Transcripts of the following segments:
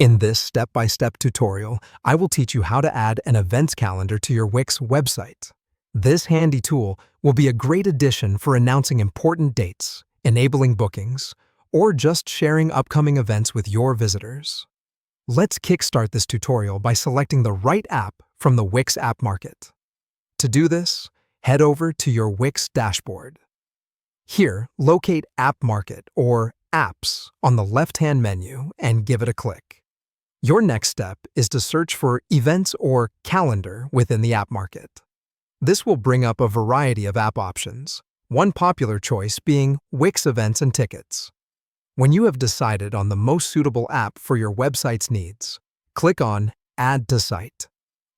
In this step-by-step tutorial, I will teach you how to add an events calendar to your Wix website. This handy tool will be a great addition for announcing important dates, enabling bookings, or just sharing upcoming events with your visitors. Let's kickstart this tutorial by selecting the right app from the Wix App Market. To do this, head over to your Wix dashboard. Here, locate App Market or Apps on the left-hand menu and give it a click. Your next step is to search for Events or Calendar within the App Market. This will bring up a variety of app options, one popular choice being Wix Events and Tickets. When you have decided on the most suitable app for your website's needs, click on Add to Site.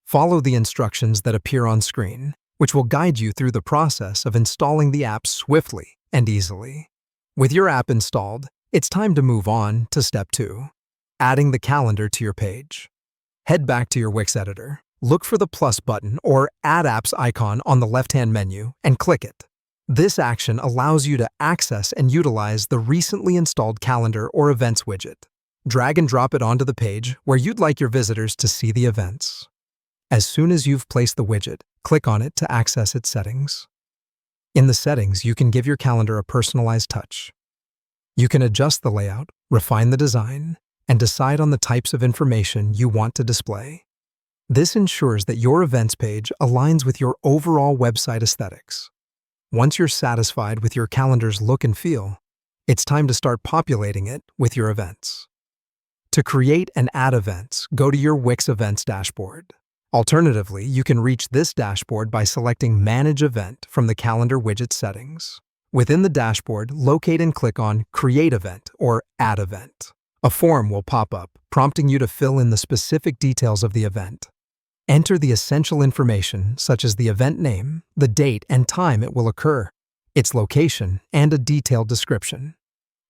Follow the instructions that appear on screen, which will guide you through the process of installing the app swiftly and easily. With your app installed, it's time to move on to Step 2. Adding the calendar to your page. Head back to your Wix editor, look for the plus button or Add Apps icon on the left-hand menu and click it. This action allows you to access and utilize the recently installed calendar or events widget. Drag and drop it onto the page where you'd like your visitors to see the events. As soon as you've placed the widget, click on it to access its settings. In the settings, you can give your calendar a personalized touch. You can adjust the layout, refine the design, and decide on the types of information you want to display. This ensures that your events page aligns with your overall website aesthetics. Once you're satisfied with your calendar's look and feel, it's time to start populating it with your events. To create and add events, go to your Wix Events dashboard. Alternatively, you can reach this dashboard by selecting Manage Event from the calendar widget settings. Within the dashboard, locate and click on Create Event or Add Event. A form will pop up, prompting you to fill in the specific details of the event. Enter the essential information, such as the event name, the date and time it will occur, its location, and a detailed description.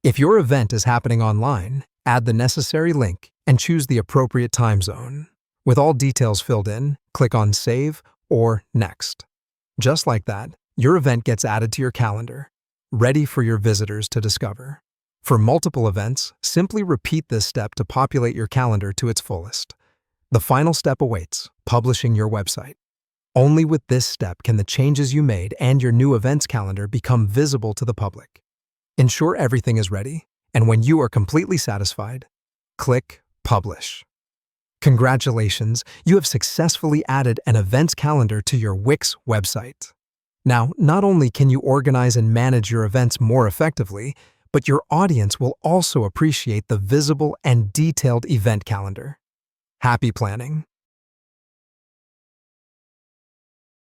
If your event is happening online, add the necessary link and choose the appropriate time zone. With all details filled in, click on Save or Next. Just like that, your event gets added to your calendar, ready for your visitors to discover. For multiple events, simply repeat this step to populate your calendar to its fullest. The final step awaits, publishing your website. Only with this step can the changes you made and your new events calendar become visible to the public. Ensure everything is ready, and when you are completely satisfied, click Publish. Congratulations, you have successfully added an events calendar to your Wix website. Now, not only can you organize and manage your events more effectively, but your audience will also appreciate the visible and detailed event calendar. Happy planning!